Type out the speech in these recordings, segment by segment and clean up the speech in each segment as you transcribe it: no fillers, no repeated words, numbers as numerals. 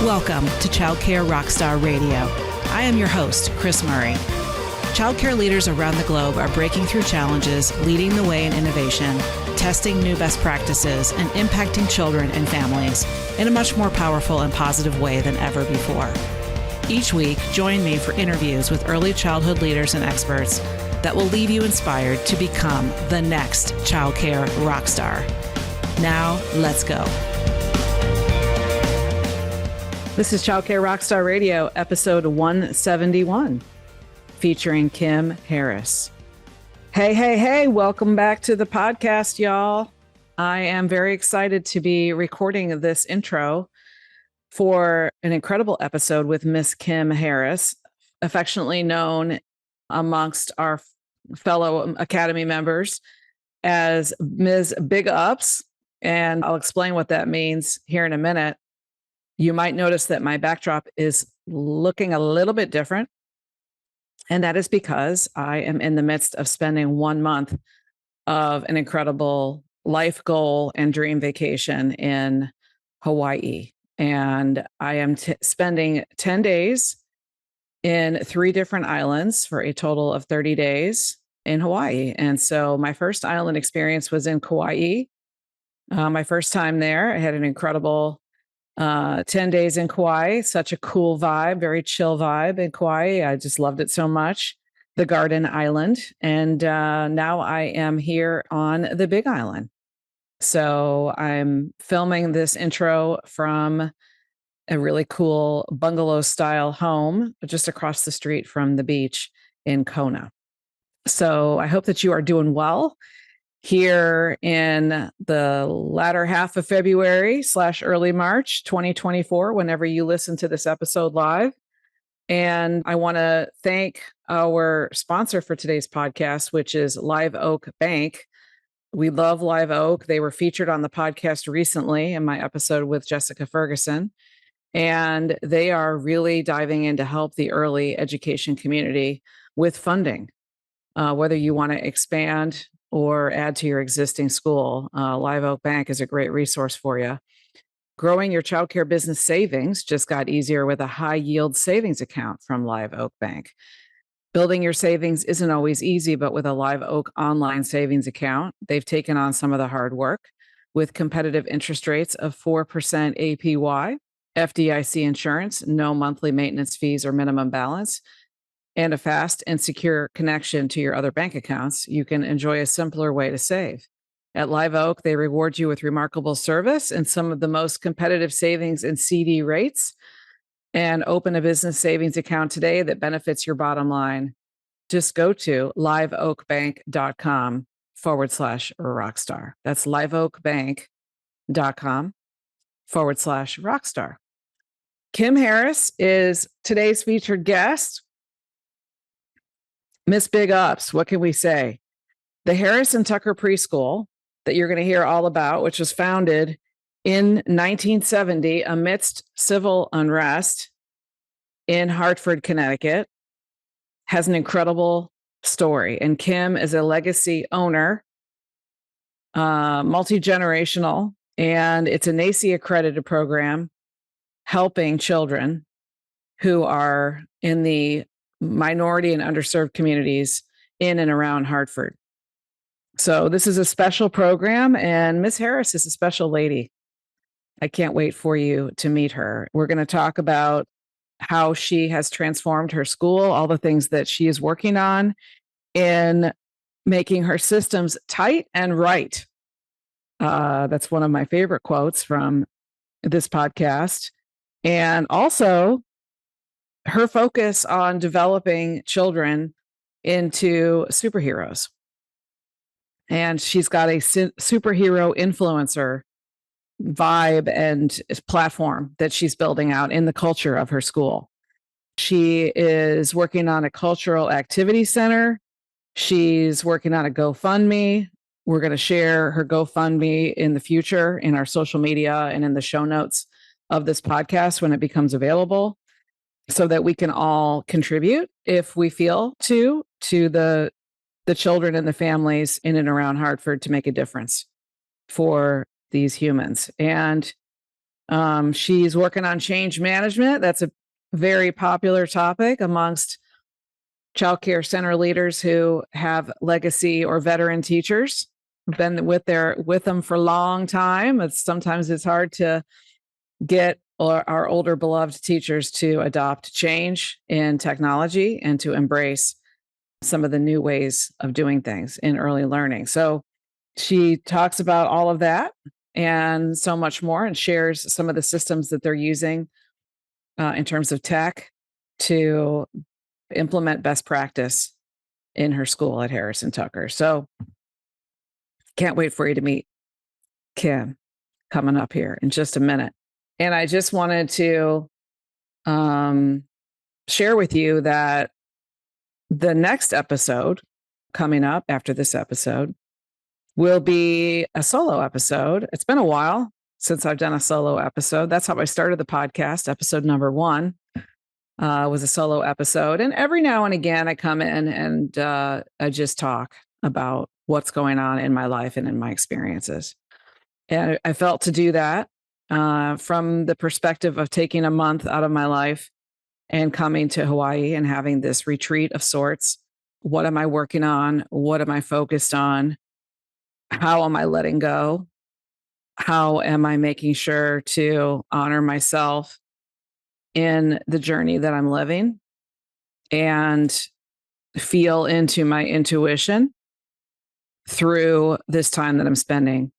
Welcome to Childcare Rockstar Radio. I am your host, Kris Murray. Childcare leaders around the globe are breaking through challenges, leading the way in innovation, testing new best practices, and impacting children and families in a much more powerful and positive way than ever before. Each week, join me for interviews with early childhood leaders and experts that will leave you inspired to become the next childcare rockstar. Now, let's go. This is Childcare Rockstar Radio, episode 171, featuring Kim Harris. Hey, welcome back to the podcast, y'all. I am very excited to be recording this intro for an incredible episode with Miss Kim Harris, affectionately known amongst our fellow Academy members as Ms. BigUps, and I'll explain what that means here in a minute. You might notice that my backdrop is looking a little bit different, and that is because I am in the midst of spending 1 month of an incredible life goal and dream vacation in Hawaii. And I am spending 10 days in 3 different islands for a total of 30 days in Hawaii. And so my first island experience was in Kauai. My first time there, I had an incredible 10 days in Kauai, such a cool vibe, very chill vibe in Kauai. I just loved it so much. The Garden Island. And now I am here on the Big Island. So I'm filming this intro from a really cool bungalow style home just across the street from the beach in Kona. So I hope that you are doing well here in the latter half of February / early March 2024, whenever you listen to this episode live. And I want to thank our sponsor for today's podcast, which is Live Oak Bank. We love Live Oak. They were featured on the podcast recently in my episode with Jessica Ferguson. And they are really diving in to help the early education community with funding, whether you want to expand or add to your existing school. Live Oak Bank is a great resource for you. Growing your childcare business savings just got easier with a high yield savings account from Live Oak Bank. Building your savings isn't always easy, but with a Live Oak online savings account, they've taken on some of the hard work with competitive interest rates of 4% APY, FDIC insurance, no monthly maintenance fees or minimum balance, and a fast and secure connection to your other bank accounts. You can enjoy a simpler way to save. At Live Oak, they reward you with remarkable service and some of the most competitive savings and CD rates. And open a business savings account today that benefits your bottom line. Just go to liveoakbank.com /rockstar. That's liveoakbank.com /rockstar. Kim Harris is today's featured guest. Miss Big Ups, what can we say? The Harris and Tucker Preschool that you're going to hear all about, which was founded in 1970 amidst civil unrest in Hartford, Connecticut, has an incredible story. And Kim is a legacy owner, multi-generational, and it's a NACCE accredited program helping children who are in the minority and underserved communities in and around Hartford. So this is a special program, and Miss Harris is a special lady. I can't wait for you to meet her. We're going to talk about how she has transformed her school, all the things that she is working on in making her systems tight and right. That's one of my favorite quotes from this podcast. And also her focus on developing children into superheroes. And she's got a superhero influencer vibe and platform that she's building out in the culture of her school. She is working on a cultural activity center. She's working on a GoFundMe. We're going to share her GoFundMe in the future in our social media and in the show notes of this podcast when it becomes available, so that we can all contribute if we feel to the children and the families in and around Hartford to make a difference for these humans. And She's working on change management. That's a very popular topic amongst childcare center leaders who have legacy or veteran teachers, been with them for a long time. Sometimes it's hard to get our older beloved teachers to adopt change in technology and to embrace some of the new ways of doing things in early learning. So she talks about all of that and so much more, and shares some of the systems that they're using in terms of tech to implement best practice in her school at Harrison Tucker. So can't wait for you to meet Kim coming up here in just a minute. And I just wanted to share with you that the next episode coming up after this episode will be a solo episode. It's been a while since I've done a solo episode. That's how I started the podcast. Episode number 1 was a solo episode. And every now and again, I come in and I just talk about what's going on in my life and in my experiences. And I felt to do that from the perspective of taking a month out of my life and coming to Hawaii and having this retreat of sorts. What am I working on? What am I focused on? How am I letting go? How am I making sure to honor myself in the journey that I'm living and feel into my intuition through this time that I'm spending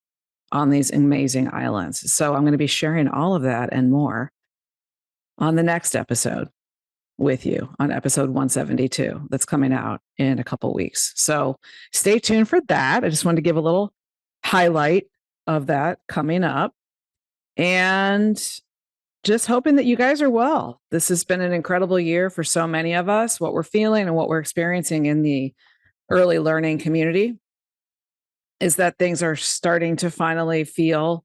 on these amazing islands? So I'm going to be sharing all of that and more on the next episode with you, on episode 172 that's coming out in a couple weeks. So stay tuned for that. I just wanted to give a little highlight of that coming up, and just hoping that you guys are well. This has been an incredible year for so many of us. What we're feeling and what we're experiencing in the early learning community is that things are starting to finally feel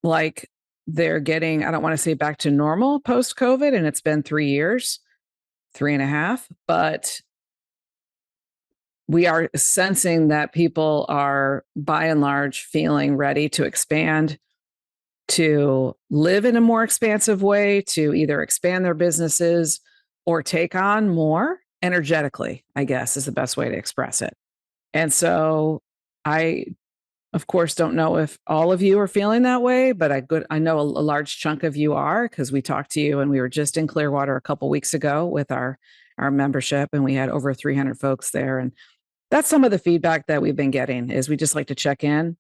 like they're getting, I don't want to say back to normal post-COVID, and it's been 3 years, 3.5, but we are sensing that people are by and large feeling ready to expand, to live in a more expansive way, to either expand their businesses or take on more energetically, I guess is the best way to express it. And so I, of course, don't know if all of you are feeling that way, but I know a large chunk of you are, because we talked to you and we were just in Clearwater a couple weeks ago with our membership, and we had over 300 folks there. And that's some of the feedback that we've been getting, is we just like to check in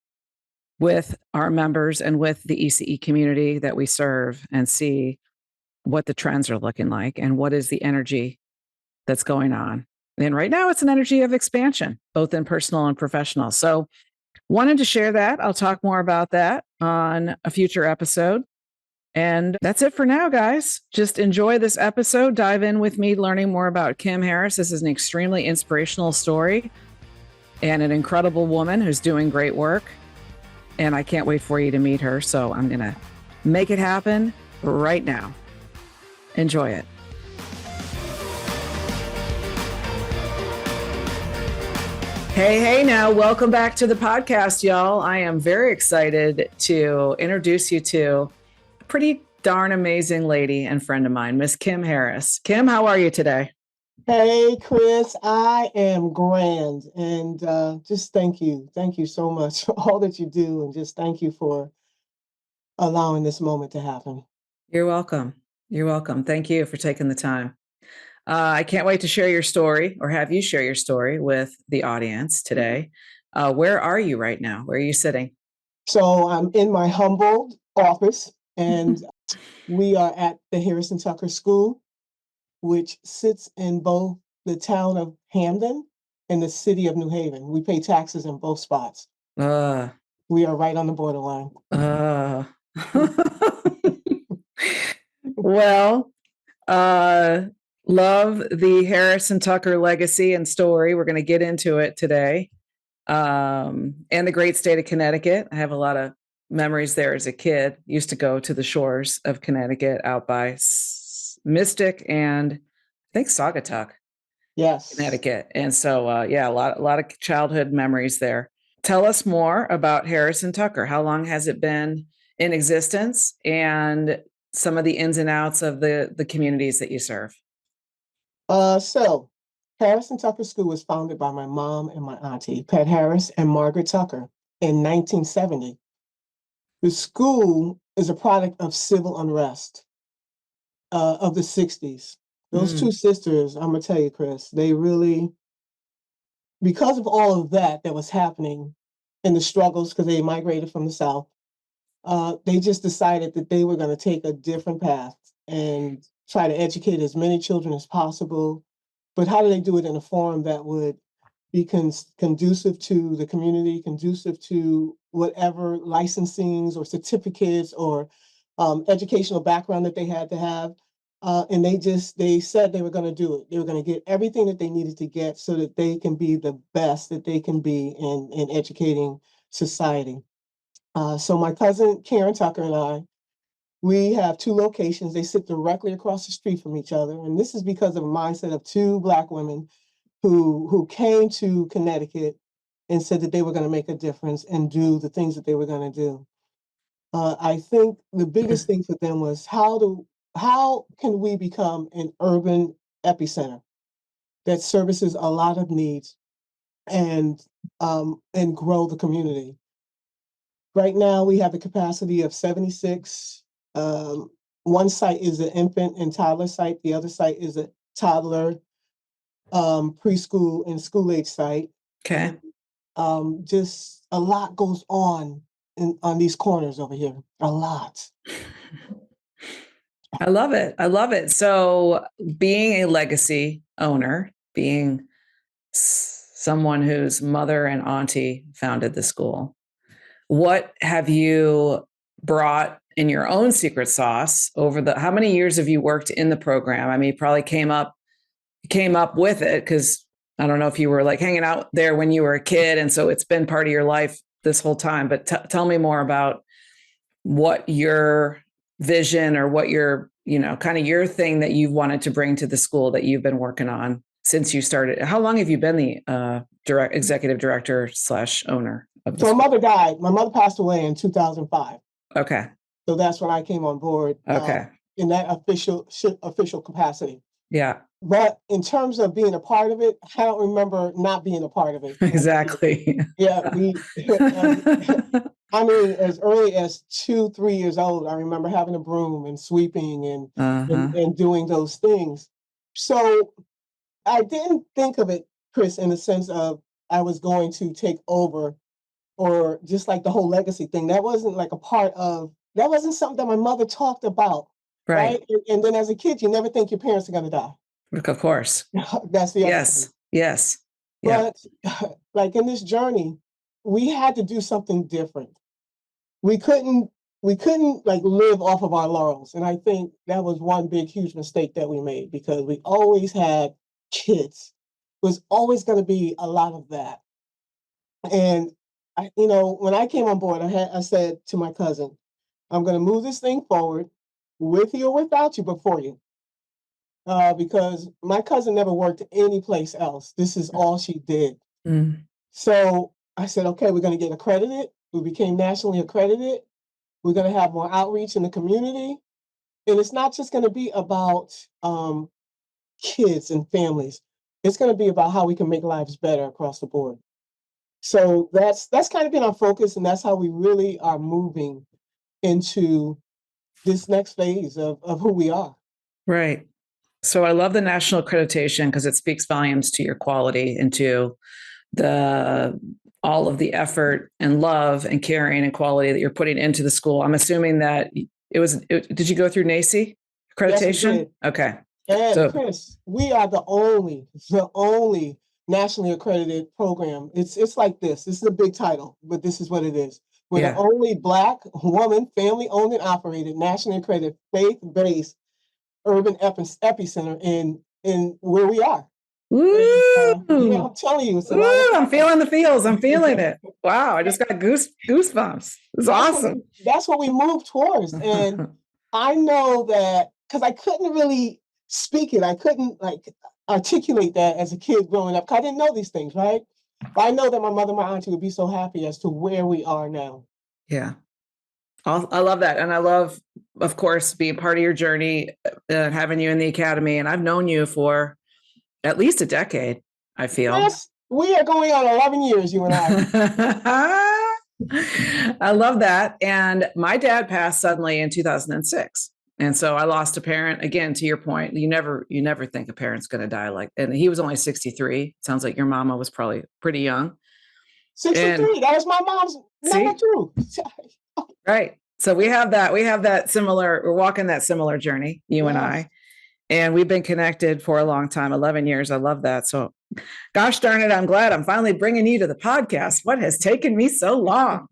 with our members and with the ECE community that we serve and see what the trends are looking like and what is the energy that's going on. And right now it's an energy of expansion, both in personal and professional. So wanted to share that. I'll talk more about that on a future episode. And that's it for now, guys. Just enjoy this episode. Dive in with me, learning more about Kim Harris. This is an extremely inspirational story and an incredible woman who's doing great work. And I can't wait for you to meet her. So I'm going to make it happen right now. Enjoy it. Hey now, welcome back to the podcast, y'all. I am very excited to introduce you to a pretty darn amazing lady and friend of mine, Miss Kim Harris. Kim, how are you today? Hey, Kris, I am grand. And just thank you. Thank you so much for all that you do. And just thank you for allowing this moment to happen. You're welcome. You're welcome. Thank you for taking the time. I can't wait to share your story, or have you share your story with the audience today. Where are you right now? Where are you sitting? So I'm in my humble office, and we are at the Harrison Tucker School, which sits in both the town of Hamden and the city of New Haven. We pay taxes in both spots. We are right on the borderline. Well, love the Harrison Tucker legacy and story. We're going to get into it today. And the great state of Connecticut. I have a lot of memories there as a kid. Used to go to the shores of Connecticut out by Mystic and I think Saugatuck. Yes. Connecticut. And so, yeah, a lot of childhood memories there. Tell us more about Harrison Tucker. How long has it been in existence and some of the ins and outs of the communities that you serve? So Harrison Tucker School was founded by my mom and my auntie, Pat Harris and Margaret Tucker, in 1970. The school is a product of civil unrest of the 60s. Those two sisters, I'm going to tell you, Kris, they really, because of all of that was happening in the struggles, because they migrated from the South, they just decided that they were going to take a different path and try to educate as many children as possible. But how do they do it in a form that would be conducive to the community, conducive to whatever licensings or certificates or educational background that they had to have? And they said they were going to do it. They were going to get everything that they needed to get so that they can be the best that they can be in educating society. So my cousin Karen Tucker and I, we have two locations. They sit directly across the street from each other. And this is because of a mindset of two Black women who came to Connecticut and said that they were going to make a difference and do the things that they were going to do. I think the biggest thing for them was how can we become an urban epicenter that services a lot of needs and grow the community. Right now, we have the capacity of 76. One site is an infant and toddler site. The other site is a toddler, preschool, and school age site. Okay. Just a lot goes on these corners over here. A lot. I love it. I love it. So being a legacy owner, being someone whose mother and auntie founded the school, what have you brought in your own secret sauce over how many years have you worked in the program? I mean, you probably came up with it because I don't know if you were like hanging out there when you were a kid. And so it's been part of your life this whole time, but tell me more about what your vision or what your, kind of your thing that you've wanted to bring to the school that you've been working on since you started. How long have you been the executive director / owner of the So school? my mother died. My mother passed away in 2005. Okay. So that's when I came on board. Okay. In that official capacity. Yeah. But in terms of being a part of it, I don't remember not being a part of it. Exactly. Yeah, I mean, as early as 2-3 years old, I remember having a broom and sweeping and doing those things. So I didn't think of it, Kris, in the sense of I was going to take over, or just like the whole legacy thing. That wasn't like that wasn't something that my mother talked about. Right. And then as a kid, you never think your parents are going to die. Of course. That's the other Yes. thing. Yes. But like in this journey, we had to do something different. We couldn't like live off of our laurels. And I think that was one big, huge mistake that we made, because we always had kids. It was always going to be a lot of that. And when I came on board, I said to my cousin, I'm going to move this thing forward with you or without you, but for you. Because my cousin never worked any place else. This is all she did. So I said, okay, we're going to get accredited. We became nationally accredited. We're going to have more outreach in the community. And it's not just going to be about kids and families. It's going to be about how we can make lives better across the board. So that's kind of been our focus, and that's how we really are moving into this next phase of who we are. Right. So I love the national accreditation because it speaks volumes to your quality and to all of the effort and love and caring and quality that you're putting into the school. I'm assuming that did you go through NACI accreditation? Yes, okay. And Kris, we are the only nationally accredited program. It's like this. This is a big title, but this is what it is. We're the only Black woman, family-owned and operated, nationally accredited, faith-based urban epicenter in where we are. Woo! I'm telling you, I'm feeling the feels. I'm feeling it. Wow, I just got goosebumps. It's awesome. That's what we moved towards, and I know that because I couldn't really speak it. I couldn't articulate that as a kid growing up, because I didn't know these things, right? But I know that my mother and my auntie would be so happy as to where we are now. Yeah. I love that. And I love, of course, being part of your journey, having you in the academy. And I've known you for at least a decade, I feel. Yes, we are going on 11 years, you and I. I love that. And my dad passed suddenly in 2006. And so I lost a parent. Again, to your point, you never think a parent's going to die and he was only 63. Sounds like your mama was probably pretty young. 63. That was my mom's number two. Right. So we have that similar, we're walking that similar journey, you and I. And we've been connected for a long time, 11 years. I love that. So gosh darn it, I'm glad I'm finally bringing you to the podcast. What has taken me so long?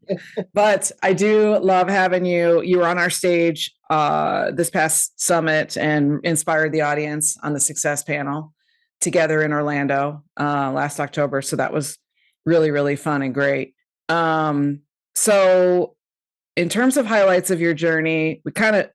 But I do love having you. You were on our stage this past summit and inspired the audience on the success panel together in Orlando last October. So that was really, really fun and great. So in terms of highlights of your journey, we covered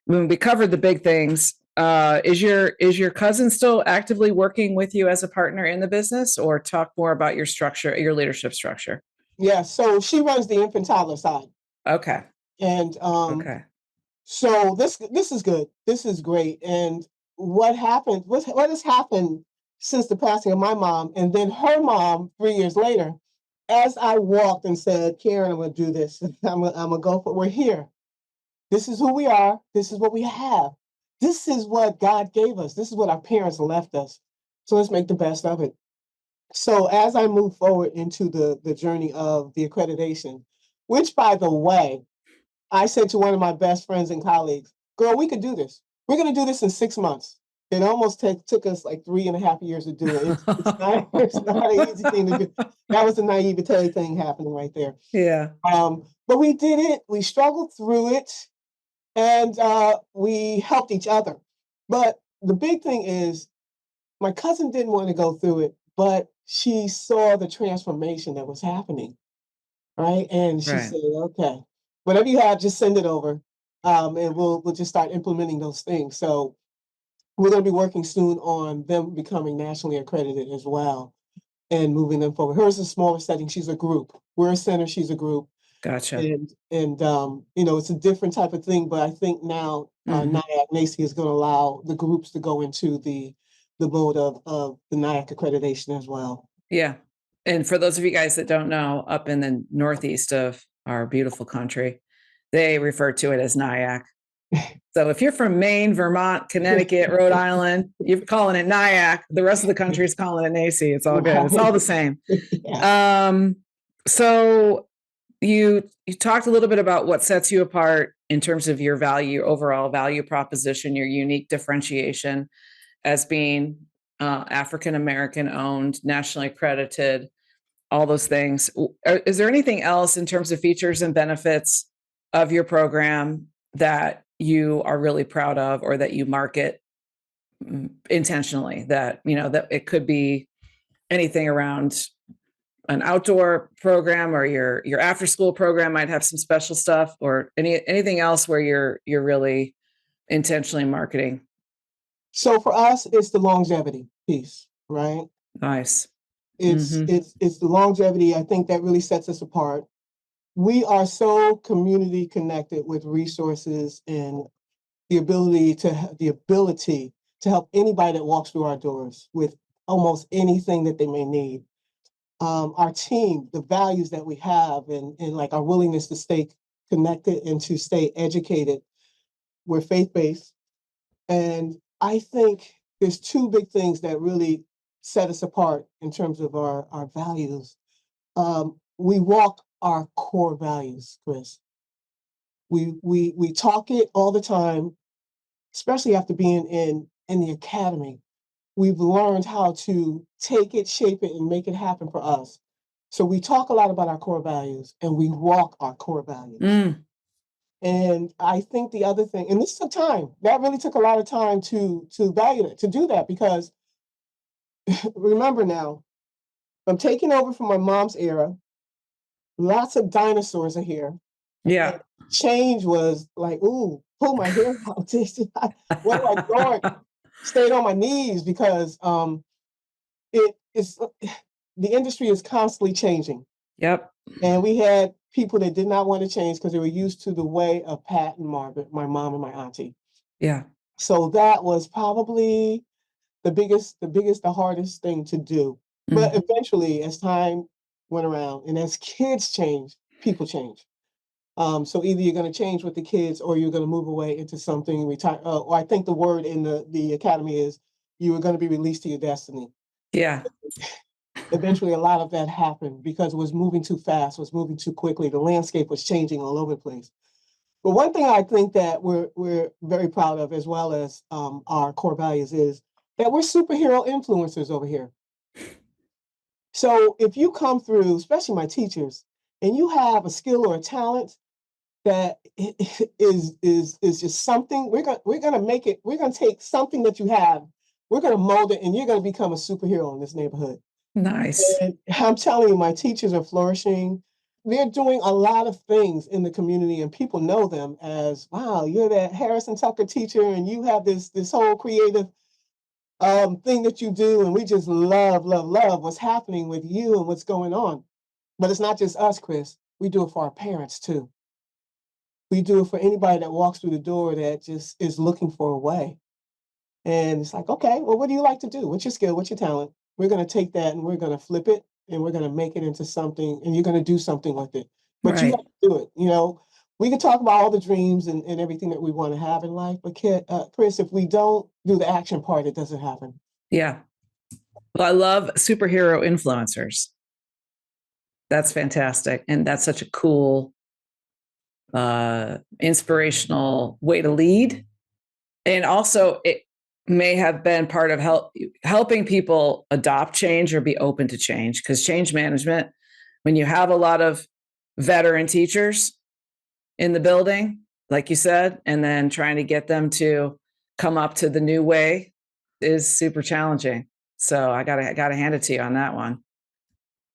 the big things. Is your cousin still actively working with you as a partner in the business, or talk more about your structure, your leadership structure? Yeah, so she runs the infant toddler side. Okay. And so this is good. This is great. And what happened, what has happened since the passing of my mom and then her mom 3 years later, as I walked and said, Karen, I'm going to do this. I'm going to go for it. We're here. This is who we are. This is what we have. This is what God gave us. This is what our parents left us. So let's make the best of it. So as I move forward into the journey of the accreditation, which, by the way, I said to one of my best friends and colleagues, girl, we could do this. We're going to do this in 6 months. It almost took us like 3.5 years to do it. It's not an easy thing to do. That was the naivete thing happening right there. Yeah. But we did it. We struggled through it. And we helped each other. But the big thing is, my cousin didn't want to go through it, but she saw the transformation that was happening, right? And she said, okay, whatever you have, just send it over. And we'll just start implementing those things. So we're going to be working soon on them becoming nationally accredited as well and moving them forward. Hers is a smaller setting. She's a group. We're a center. She's a group. Gotcha. And it's a different type of thing, but I think now NIAC is going to allow the groups to go into the mode of the NIAC accreditation as well. Yeah. And for those of you guys that don't know, up in the northeast of our beautiful country, they refer to it as NIAC. So if you're from Maine, Vermont, Connecticut, Rhode Island, you're calling it NIAC. The rest of the country is calling it NACI. It's all good. It's all the same. Yeah. So you talked a little bit about what sets you apart in terms of your overall value proposition, your unique differentiation as being African-American owned, nationally accredited, all those things. Is there anything else in terms of features and benefits of your program that you are really proud of, or that you market intentionally, that it could be anything around an outdoor program, or your after school program might have some special stuff, or anything else where you're really intentionally marketing? So for us, it's the longevity piece, right? Nice. It's the longevity. I think that really sets us apart. We are so community connected with resources and the ability to help anybody that walks through our doors with almost anything that they may need. Our team, the values that we have, and like our willingness to stay connected and to stay educated. We're faith-based. And I think there's two big things that really set us apart in terms of our values. We walk our core values, Kris. We talk it all the time, especially after being in the academy. We've learned how to take it, shape it, and make it happen for us. So we talk a lot about our core values, and we walk our core values. And I think the other thing, and this took time, that really took a lot of time to value it, to do that, because remember now, I'm taking over from my mom's era. Lots of dinosaurs are here. Yeah. And change was like, ooh, pull my hair out. What am I doing? Stayed on my knees because the industry is constantly changing. Yep. And we had people that did not want to change because they were used to the way of Pat and Margaret, my mom and my auntie. Yeah. So that was probably the hardest thing to do. But eventually, as time went around and as kids change, people change. So either you're going to change with the kids or you're going to move away into something retire. Or I think the word in the academy is you were going to be released to your destiny. Yeah. Eventually, a lot of that happened because it was moving too fast, was moving too quickly. The landscape was changing all over the place. But one thing I think that we're very proud of, as well as our core values, is that we're superhero influencers over here. So if you come through, especially my teachers, and you have a skill or a talent that is just something, we're gonna make it. We're gonna take something that you have, we're gonna mold it, and you're gonna become a superhero in this neighborhood. Nice. And I'm telling you, my teachers are flourishing. They're doing a lot of things in the community, and people know them as, wow, you're that Harrison Tucker teacher, and you have this whole creative thing that you do, and we just love what's happening with you and what's going on. But it's not just us, Kris. We do it for our parents too. We do it for anybody that walks through the door that just is looking for a way. And it's like, okay, well, what do you like to do? What's your skill? What's your talent? We're going to take that and we're going to flip it and we're going to make it into something, and you're going to do something with it. But you Right. have to do it. You know, we can talk about all the dreams and everything that we want to have in life, but Kris, if we don't do the action part, it doesn't happen. Yeah. Well, I love superhero influencers. That's fantastic. And that's such a cool, inspirational way to lead. And also, it may have been part of helping people adopt change or be open to change, because change management, when you have a lot of veteran teachers in the building, like you said, and then trying to get them to come up to the new way is super challenging. So I gotta hand it to you on that one.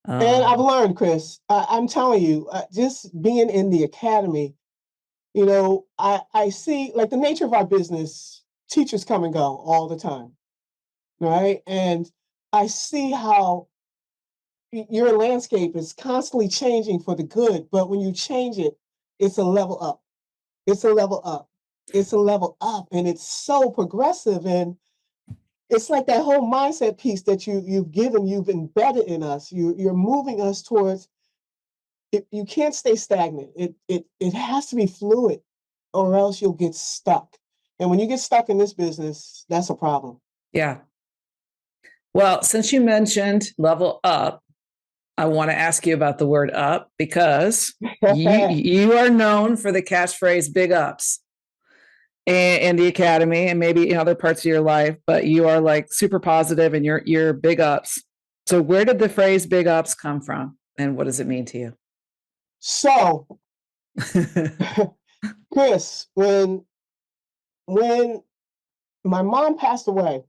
And I've learned, Kris, I'm telling you, just being in the academy, you know, I see, like, the nature of our business, teachers come and go all the time, right? And I see how your landscape is constantly changing for the good, but when you change it, it's a level up. It's a level up. It's a level up, and it's so progressive. And it's like that whole mindset piece that you've embedded in us. You're moving us towards it. You can't stay stagnant. It has to be fluid, or else you'll get stuck. And when you get stuck in this business, that's a problem. Yeah. Well, since you mentioned level up, I want to ask you about the word up, because you are known for the catchphrase "big ups" in the academy, and maybe in other parts of your life, but you are like super positive and you're big ups. So where did the phrase "big ups" come from, and what does it mean to you? So, Kris, when my mom passed away,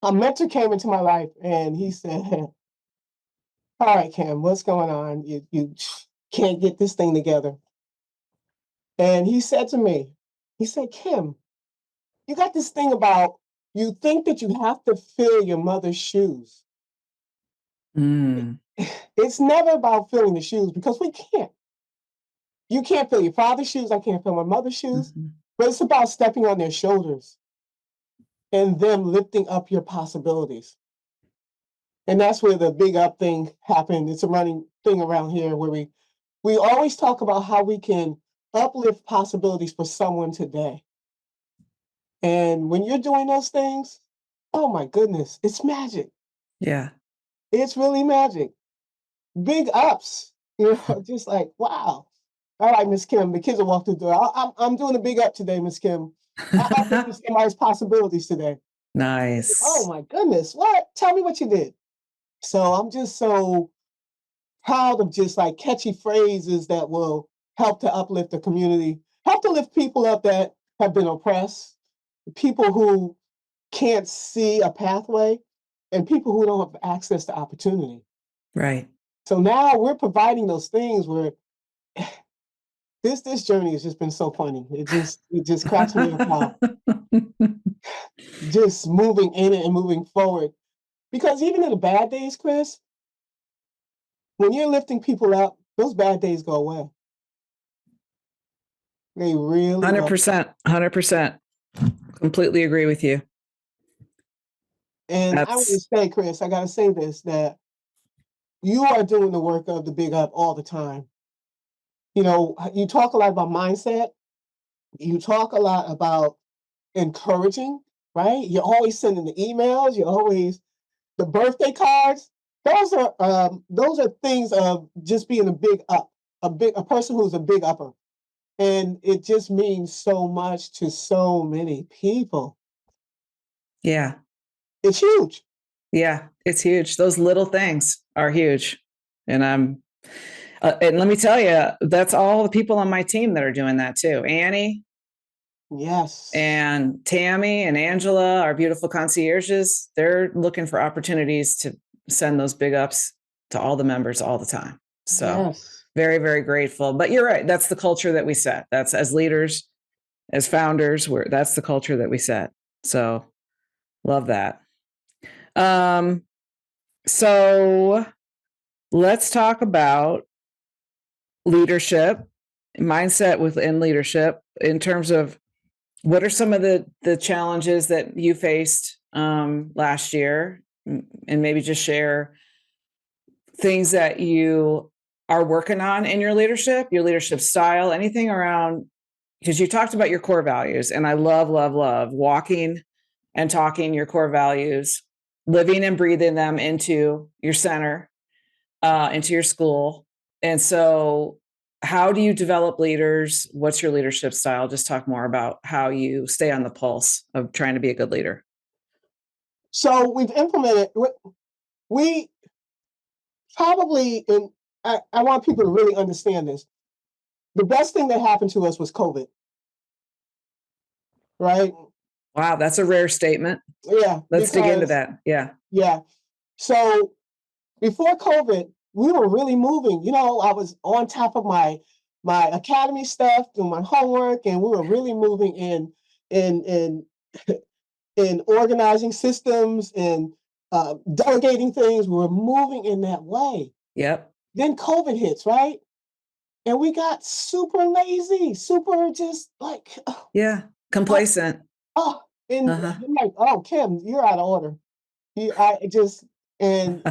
a mentor came into my life and he said, all right, Kim, what's going on? You can't get this thing together. And he said to me, he said, Kim, you got this thing about, you think that you have to fill your mother's shoes. It's never about filling the shoes, because we can't. You can't fill your father's shoes. I can't fill my mother's shoes. But it's about stepping on their shoulders and them lifting up your possibilities. And that's where the big up thing happened. It's a running thing around here where we always talk about how we can uplift possibilities for someone today. And when you're doing those things, oh my goodness, it's magic. Yeah. It's really magic. Big ups, you know, just like, wow. All right, Miss Kim, the kids will walk through the door. I'm doing a big up today, Miss Kim. I uplifted somebody's possibilities today. Nice. Oh my goodness, what? Tell me what you did. So I'm just so proud of just like catchy phrases that will help to uplift the community, help to lift people up that have been oppressed, people who can't see a pathway, and people who don't have access to opportunity. Right. So now we're providing those things where this journey has just been so funny. It just cracks me up how just moving in it and moving forward. Because even in the bad days, Kris, when you're lifting people up, those bad days go away. They really go. 100%, 100%. Completely agree with you. And I would just say, Kris, I got to say this, that you are doing the work of the Big Up all the time. You know, you talk a lot about mindset. You talk a lot about encouraging, right? You're always sending the emails. You're always the birthday cards. Those are things of just being a big up, a person who's a big upper. And it just means so much to so many people. Yeah. It's huge. Yeah, it's huge. Those little things are huge. And and let me tell you, that's all the people on my team that are doing that too. Annie. Yes. And Tammy and Angela, our beautiful concierges, they're looking for opportunities to send those big ups to all the members all the time. So yes. Very, very grateful. But you're right. That's the culture that we set. That's as leaders, as founders, that's the culture that we set. So love that. So let's talk about leadership, mindset within leadership in terms of what are some of the challenges that you faced last year, and maybe just share things that you are working on in your leadership style, anything around, because you talked about your core values, and I love, love, love walking and talking your core values, living and breathing them into your center, into your school. And so how do you develop leaders? What's your leadership style? Just talk more about how you stay on the pulse of trying to be a good leader. So we've implemented, we probably, and I want people to really understand this. The best thing that happened to us was COVID, right? Wow, that's a rare statement. Yeah. Let's dig into that. Yeah. Yeah. So before COVID, we were really moving. You know, I was on top of my academy stuff, doing my homework, and we were really moving in in organizing systems and delegating things. We were moving in that way. Yep. Then COVID hits, right? And we got super lazy, super just like yeah, complacent. And I'm like, oh, Kim, you're out of order. And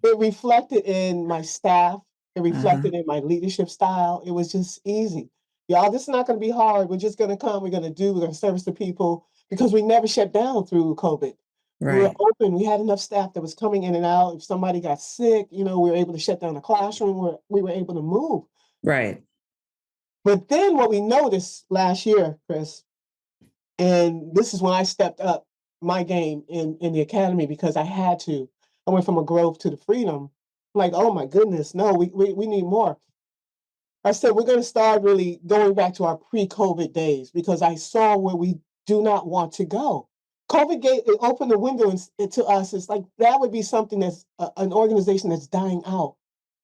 it reflected in my staff. It reflected in my leadership style. It was just easy. Y'all, this is not going to be hard. We're just going to come. We're going to service the people, because we never shut down through COVID. Right. We were open. We had enough staff that was coming in and out. If somebody got sick, we were able to shut down the classroom. We were able to move. Right. But then what we noticed last year, Kris, and this is when I stepped up my game in the academy, because I had to. I went from a growth to the freedom. Like, oh my goodness, no, we need more. I said, we're going to start really going back to our pre-COVID days, because I saw where we do not want to go. COVID it opened the window to us. It's like, that would be something that's an organization that's dying out.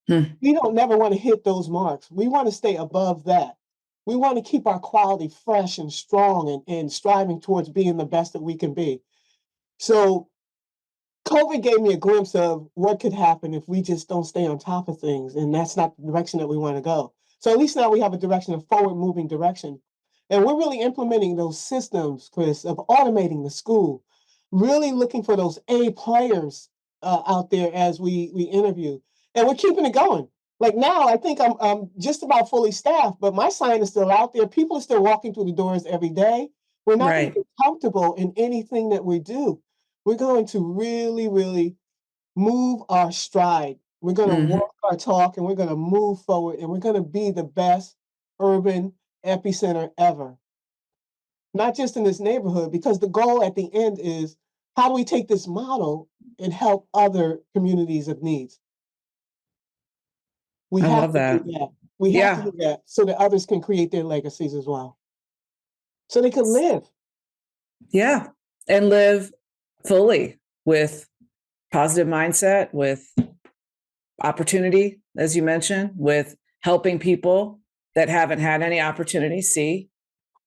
We don't never want to hit those marks. We want to stay above that. We want to keep our quality fresh and strong and striving towards being the best that we can be. So COVID gave me a glimpse of what could happen if we just don't stay on top of things. And that's not the direction that we want to go. So at least now we have a direction, a forward moving direction. And we're really implementing those systems, Kris, of automating the school, really looking for those A players out there as we interview. And we're keeping it going. Like now, I think I'm just about fully staffed, but my sign is still out there. People are still walking through the doors every day. We're not going to get comfortable in anything that we do. We're going to really, really move our stride. We're going to walk our talk, and we're going to move forward, and we're going to be the best urban epicenter ever. Not just in this neighborhood, because the goal at the end is, how do we take this model and help other communities of needs? We have to do that. We have to do that so that others can create their legacies as well, so they can live. Yeah. And live fully with positive mindset, with opportunity, as you mentioned, with helping people that haven't had any opportunity see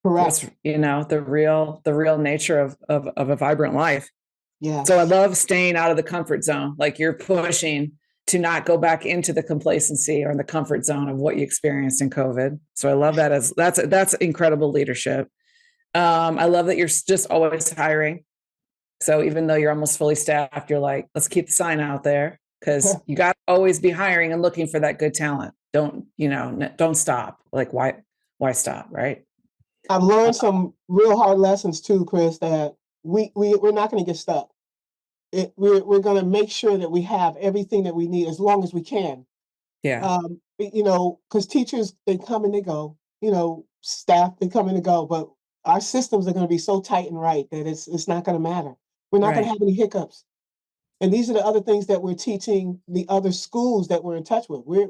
what's, the real nature of a vibrant life. Yeah. So I love staying out of the comfort zone. Like, you're pushing to not go back into the complacency or the comfort zone of what you experienced in COVID. So I love that that's incredible leadership. I love that you're just always hiring. So even though you're almost fully staffed, you're like, let's keep the sign out there because you got to always be hiring and looking for that good talent. Don't stop. Like why stop? Right. I've learned some real hard lessons too, Kris, that we're not going to get stuck. We're going to make sure that we have everything that we need as long as we can. Yeah. Because teachers, they come and they go, staff, they come and they go, but our systems are going to be so tight and right that it's not going to matter. We're not going to have any hiccups. And these are the other things that we're teaching the other schools that we're in touch with. We're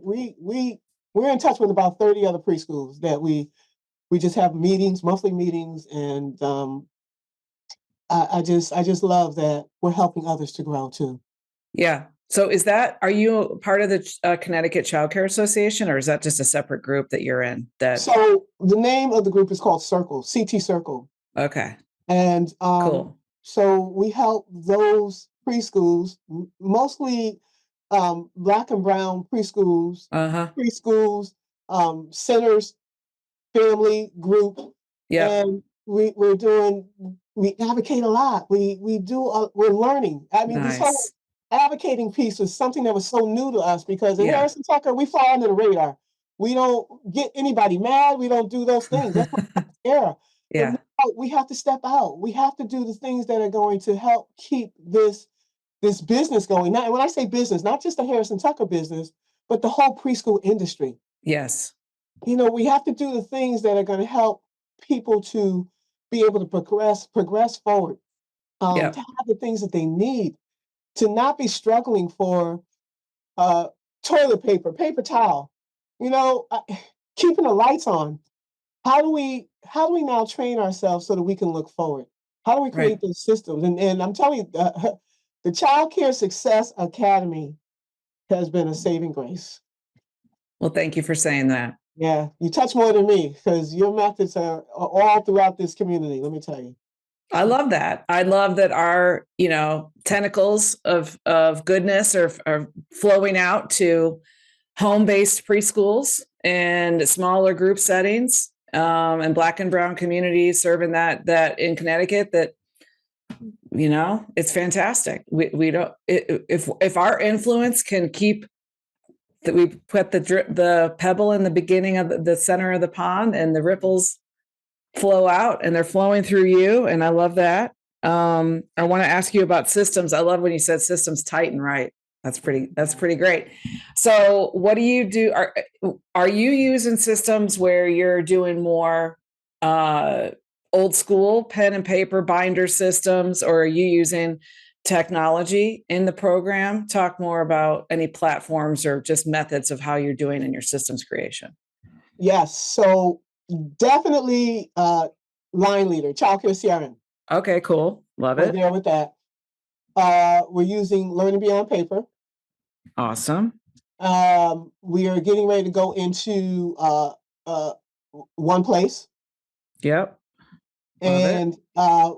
in touch with about 30 other preschools that we just have meetings, monthly meetings, and I just love that we're helping others to grow too. Yeah. So are you part of the Connecticut Childcare Association, or is that just a separate group that you're in? So the name of the group is called Circle, CT Circle. Okay. And cool. So we help those preschools, mostly Black and brown preschools, preschools, centers, family group. Yeah. And we advocate a lot. We're learning. I mean, This whole advocating piece was something that was so new to us because in Harrison Tucker, we fly under the radar. We don't get anybody mad. We don't do those things. That's my era. Yeah. But now we have to step out. We have to do the things that are going to help keep this business going. Now, and when I say business, not just the Harrison Tucker business, but the whole preschool industry. Yes. We have to do the things that are going to help people to be able to progress forward, to have the things that they need, to not be struggling for toilet paper, paper towel, keeping the lights on. How do we now train ourselves so that we can look forward? How do we create those systems? And I'm telling you, the Childcare Success Academy has been a saving grace. Well, thank you for saying that. Yeah, you touch more than me because your methods are all throughout this community, let me tell you. I love that. I love that our, tentacles of goodness are flowing out to home-based preschools and smaller group settings, and Black and brown communities serving that in Connecticut. That it's fantastic. We don't if our influence can keep that we put the pebble in the beginning of the center of the pond and the ripples flow out and they're flowing through you. And I love that. I want to ask you about systems. I love when you said systems tight and right. That's pretty great. So what do you do? Are you using systems where you're doing more old school pen and paper binder systems, or are you using technology in the program? Talk more about any platforms or just methods of how you're doing in your systems creation. Yes. So definitely line leader, childcare CRM. Okay, cool. Love it. We're there with that. We're using Learning Beyond Paper. Awesome. We are getting ready to go into One Place. Yep. And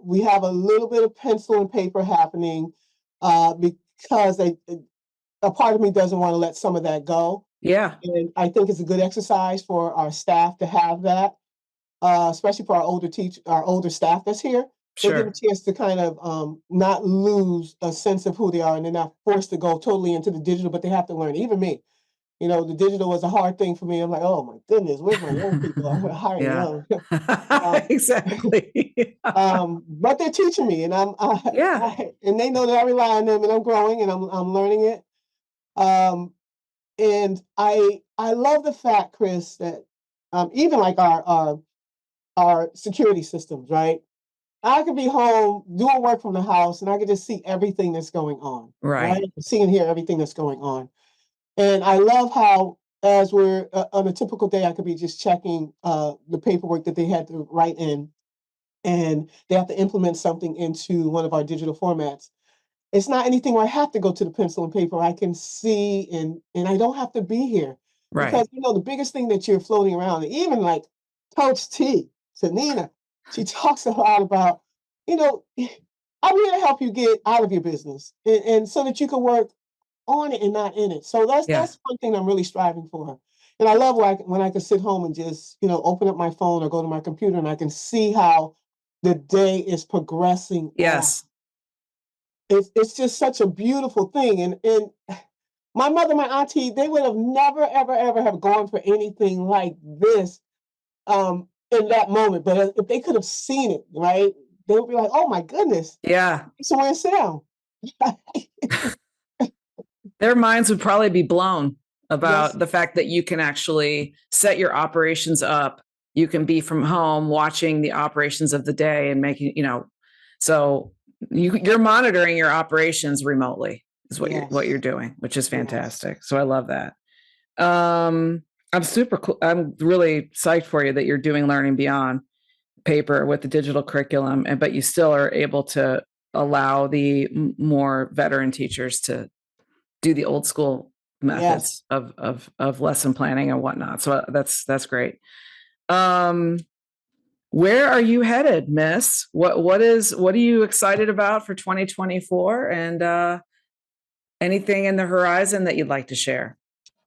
we have a little bit of pencil and paper happening because a part of me doesn't want to let some of that go. Yeah. And I think it's a good exercise for our staff to have that, especially for our older staff that's here. Sure. They get a chance to kind of not lose a sense of who they are, and they're not forced to go totally into the digital, but they have to learn. Even me, the digital was a hard thing for me. I'm like, oh my goodness, where's my young people? I'm hiring young. Exactly. But they're teaching me, and and they know that I rely on them, and I'm growing, and I'm learning it. And I love the fact, Kris, that even like our security systems, right? I could be home doing work from the house, and I could just see everything that's going on. Right? See and hear everything that's going on. And I love how, as we're on a typical day, I could be just checking the paperwork that they had to write in, and they have to implement something into one of our digital formats. It's not anything where I have to go to the pencil and paper. I can see and I don't have to be here. Right. Because, the biggest thing that you're floating around, even like Coach T, Tanina, she talks a lot about, I'm here to help you get out of your business and so that you can work on it and not in it. So that's one thing I'm really striving for. And I love when I can sit home and just, open up my phone or go to my computer and I can see how the day is progressing on. Yes. It's just such a beautiful thing. And my mother, my auntie, they would have never, ever, ever have gone for anything like this in that moment. But if they could have seen it, right, they would be like, oh my goodness. Yeah. Somewhere sit down. Their minds would probably be blown about Yes. the fact that you can actually set your operations up. You can be from home watching the operations of the day and making, so you're monitoring your operations remotely is what you're doing, which is fantastic. Yes. So I love that. I'm super cool. I'm really psyched for you that you're doing Learning Beyond paper with the digital curriculum, but you still are able to allow the more veteran teachers to do the old school methods of lesson planning and whatnot. So that's great. Where are you headed, Miss? What are you excited about for 2024? And anything in the horizon that you'd like to share?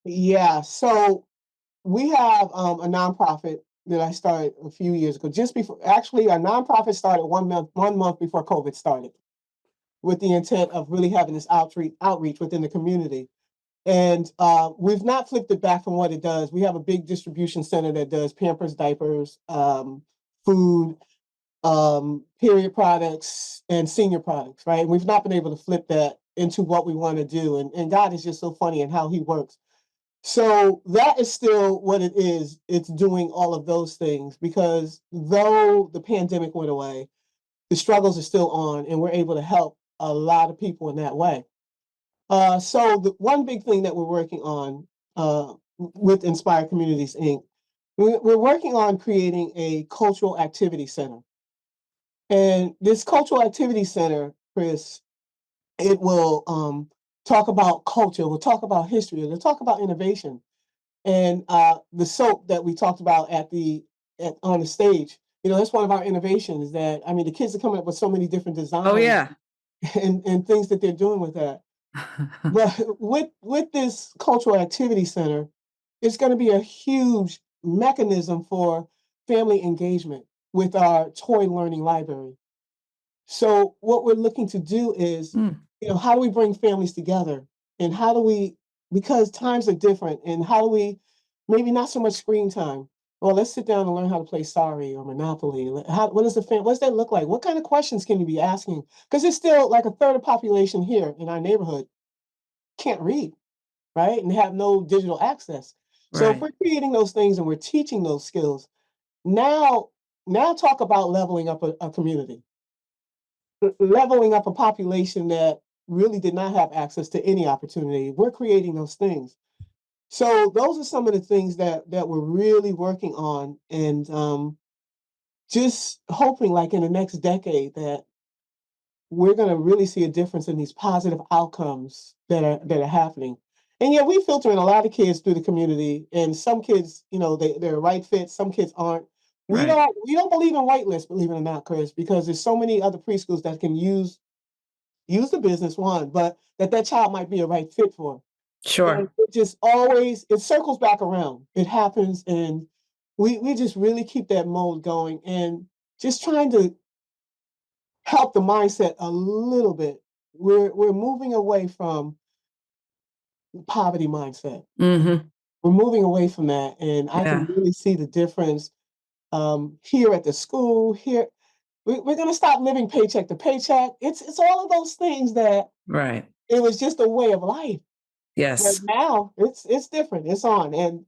Yeah. So we have a nonprofit that I started a few years ago. Actually, our nonprofit started 1 month before COVID started, with the intent of really having this outreach within the community. And we've not flipped it back from what it does. We have a big distribution center that does Pampers, diapers, food, period products, and senior products, right? And we've not been able to flip that into what we want to do. And God is just so funny in how he works. So that is still what it is. It's doing all of those things because though the pandemic went away, the struggles are still on, and we're able to help a lot of people in that way. So the one big thing that we're working on with Inspire Communities, Inc., we're working on creating a cultural activity center. And this cultural activity center, Kris, it will talk about culture, we'll talk about history, we'll talk about innovation. And the soap that we talked about on the stage, that's one of our innovations that, I mean, the kids are coming up with so many different designs. Oh, yeah. and things that they're doing with that. But with this cultural activity center, it's going to be a huge mechanism for family engagement with our toy learning library. So what we're looking to do is, how do we bring families together, and how do we, because times are different, and how do we, maybe not so much screen time. Well, let's sit down and learn how to play Sorry or Monopoly. What does that look like? What kind of questions can you be asking? Because it's still like a third of population here in our neighborhood can't read, right? And have no digital access. So if we're creating those things and we're teaching those skills, now talk about leveling up a community, leveling up a population that really did not have access to any opportunity. We're creating those things. So those are some of the things that we're really working on, and just hoping like in the next decade that we're going to really see a difference in these positive outcomes that are happening. And yeah, we filter in a lot of kids through the community, and some kids, they're right fit, some kids aren't. We don't believe in whitelists, believe it or not, Kris, because there's so many other preschools that can use the business one, but that child might be a right fit for. Sure. And it just always, it circles back around. It happens, and we just really keep that mold going and just trying to help the mindset a little bit. We're moving away from poverty mindset. Mm-hmm. We're moving away from that, and I can really see the difference here at the school. Here, we're going to stop living paycheck to paycheck. It's all of those things that it was just a way of life. Yes. But now it's different. It's on, and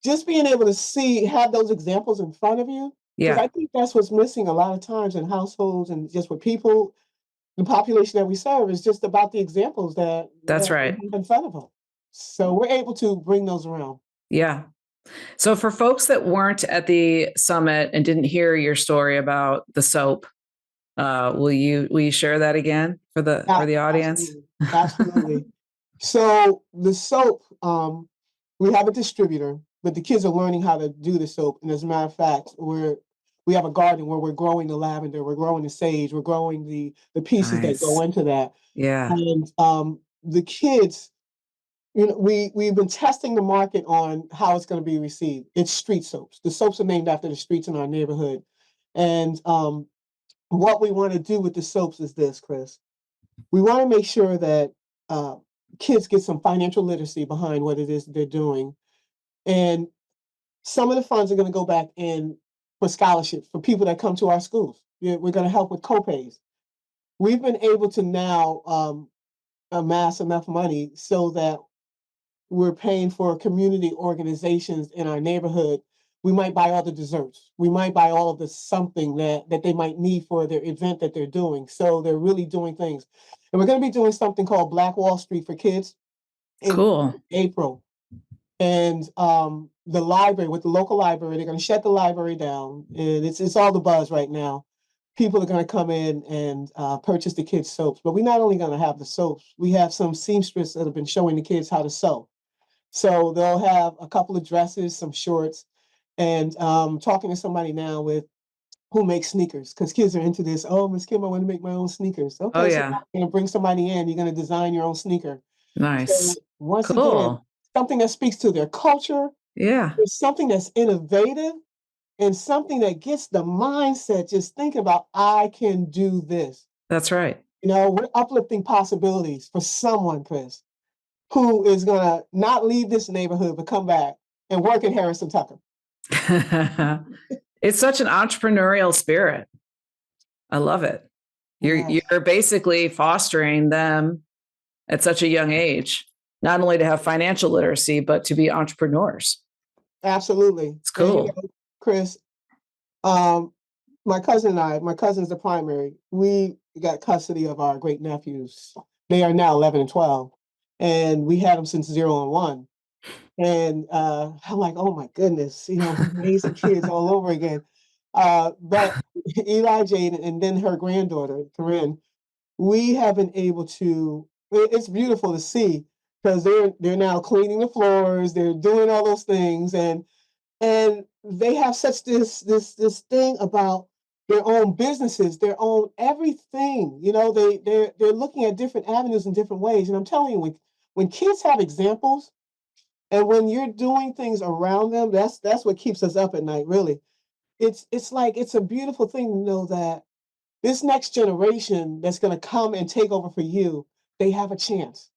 just being able to have those examples in front of you. Because I think that's what's missing a lot of times in households and just with people. The population that we serve is just about the examples that in front of them. So we're able to bring those around. Yeah. So for folks that weren't at the summit and didn't hear your story about the soap, will you share that again for the audience? Absolutely. So the soap, we have a distributor, but the kids are learning how to do the soap. And as a matter of fact, we have a garden where we're growing the lavender, we're growing the sage, we're growing the pieces that go into that. Yeah. And the kids we've been testing the market on how it's going to be received. It's street soaps. The soaps are named after the streets in our neighborhood. And what we want to do with the soaps is this, Kris. We want to make sure that kids get some financial literacy behind what it is they're doing. And some of the funds are going to go back in for scholarships for people that come to our schools. We're going to help with co-pays. We've been able to now amass enough money so that we're paying for community organizations in our neighborhood. We might buy all the desserts. We might buy all of the something that they might need for their event that they're doing. So they're really doing things. And we're going to be doing something called Black Wall Street for Kids in April. And the library, with the local library, they're going to shut the library down. And it's all the buzz right now. People are going to come in and purchase the kids' soaps. But we're not only going to have the soaps. We have some seamstresses that have been showing the kids how to sew. So they'll have a couple of dresses, some shorts, and talking to somebody now who makes sneakers, because kids are into this. Oh, Miss Kim, I want to make my own sneakers. Okay, so you're going to bring somebody in. You're going to design your own sneaker. Nice. So once again, something that speaks to their culture. Yeah. It's something that's innovative and something that gets the mindset just thinking about, I can do this. That's right. We're uplifting possibilities for someone, Kris, who is going to not leave this neighborhood, but come back and work at Harrison Tucker. It's such an entrepreneurial spirit. I love it. You're basically fostering them at such a young age, not only to have financial literacy, but to be entrepreneurs. Absolutely. It's cool. And, Kris, my cousin's the primary. We got custody of our great nephews. They are now 11 and 12. And we had them since 0 and 1. And I'm like, oh my goodness, raising kids all over again. But Eli Jade and then her granddaughter, Corinne, we have been able to, it's beautiful to see because they're now cleaning the floors, they're doing all those things, and they have such this thing about their own businesses, their own everything. They're looking at different avenues in different ways. And I'm telling you, when kids have examples, and when you're doing things around them, that's what keeps us up at night, really. It's like it's a beautiful thing to know that this next generation that's going to come and take over for you, they have a chance.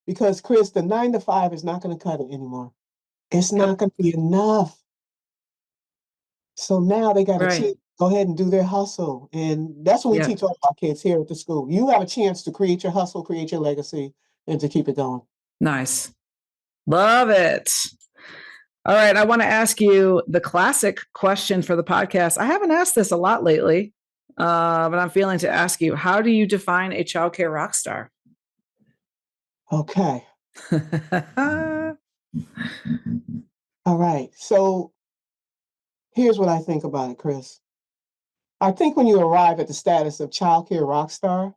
Because, Kris, the 9 to 5 is not going to cut it anymore. It's not going to be enough. So now they got a chance to go ahead and do their hustle. And that's what we teach all our kids here at the school. You have a chance to create your hustle, create your legacy, and to keep it going. Nice. Love it. All right. I want to ask you the classic question for the podcast. I haven't asked this a lot lately, but I'm feeling to ask you, how do you define a childcare rock star? Okay. All right. So here's what I think about it, Kris. I think when you arrive at the status of childcare rock star,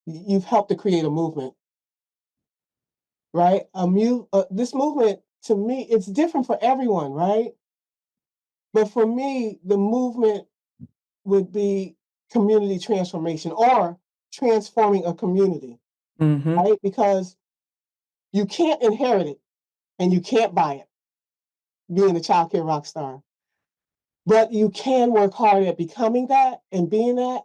you've helped to create a movement, right? This movement, to me, it's different for everyone, right? But for me, the movement would be community transformation or transforming a community, right? Because you can't inherit it and you can't buy it, being a childcare rock star. But you can work hard at becoming that and being that,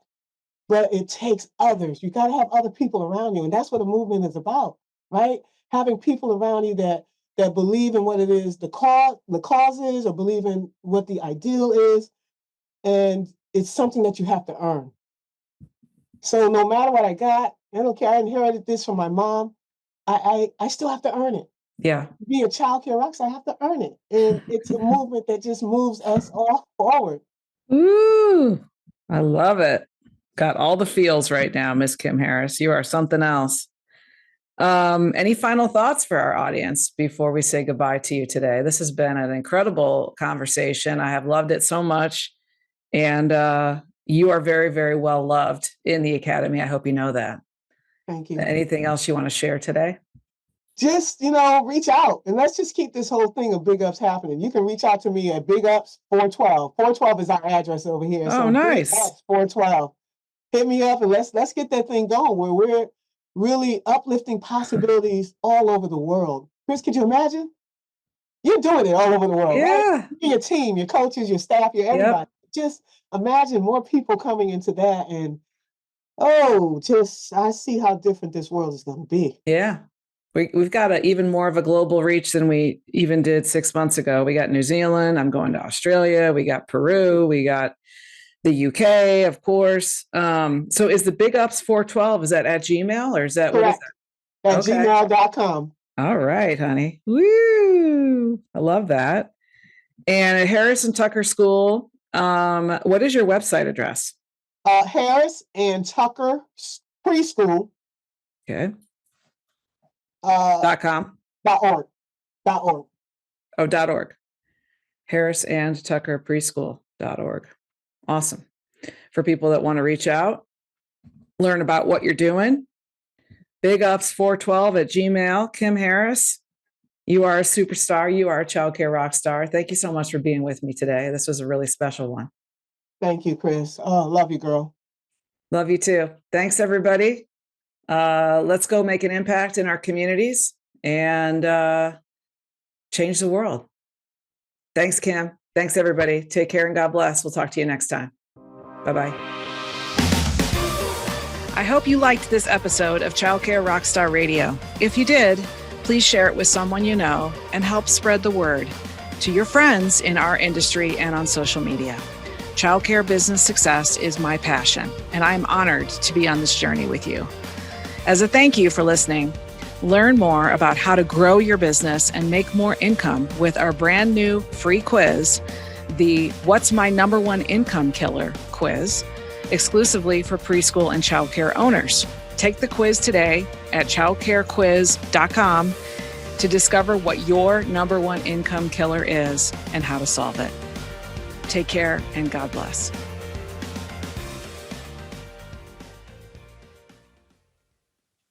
but it takes others. You got to have other people around you. And that's what a movement is about, right? Having people around you that believe in what it is, the cause is, or believe in what the ideal is. And it's something that you have to earn. So no matter what I got, I don't care. I inherited this from my mom. I still have to earn it. Yeah. To be a childcare rock star, I have to earn it. And it's a movement that just moves us all forward. Ooh, I love it. Got all the feels right now, Miss Kim Harris. You are something else. Any final thoughts for our audience before we say goodbye to you today? This has been an incredible conversation. I have loved it so much. And you are very, very well loved in the Academy. I hope you know that. Thank you. Anything else you want to share today? Just, reach out and let's just keep this whole thing of Big Ups happening. You can reach out to me at BigUps 412. 412 is our address over here. Oh, so nice. BigUps 412. Hit me up and let's get that thing going where really uplifting possibilities all over the world. Kris, could you imagine? You're doing it all over the world, right? Yeah. Your team, your coaches, your staff, your everybody. Yep. Just imagine more people coming into that, and I see how different this world is going to be. Yeah. We've got even more of a global reach than we even did 6 months ago. We got New Zealand. I'm going to Australia. We got Peru. We got the UK, of course. So is the BigUps 412, is that at Gmail or is that, Correct. what is that? At gmail.com. All right, honey. Woo! I love that. And at Harrison Tucker School, what is your website address? Harris and Tucker Preschool. Okay. .com. .org. Oh, .org. Harris and Tucker Preschool.org. Awesome. For people that want to reach out, learn about what you're doing. BigUps412 at Gmail. Kim Harris, you are a superstar. You are a childcare rock star. Thank you so much for being with me today. This was a really special one. Thank you, Kris. Oh, love you, girl. Love you too. Thanks, everybody. Let's go make an impact in our communities and change the world. Thanks, Kim. Thanks, everybody. Take care and God bless. We'll talk to you next time. Bye-bye. I hope you liked this episode of Childcare Rockstar Radio. If you did, please share it with someone you know and help spread the word to your friends in our industry and on social media. Childcare business success is my passion, and I am honored to be on this journey with you. As a thank you for listening, learn more about how to grow your business and make more income with our brand new free quiz, the What's My Number One Income Killer quiz, exclusively for preschool and childcare owners. Take the quiz today at childcarequiz.com to discover what your number one income killer is and how to solve it. Take care and God bless.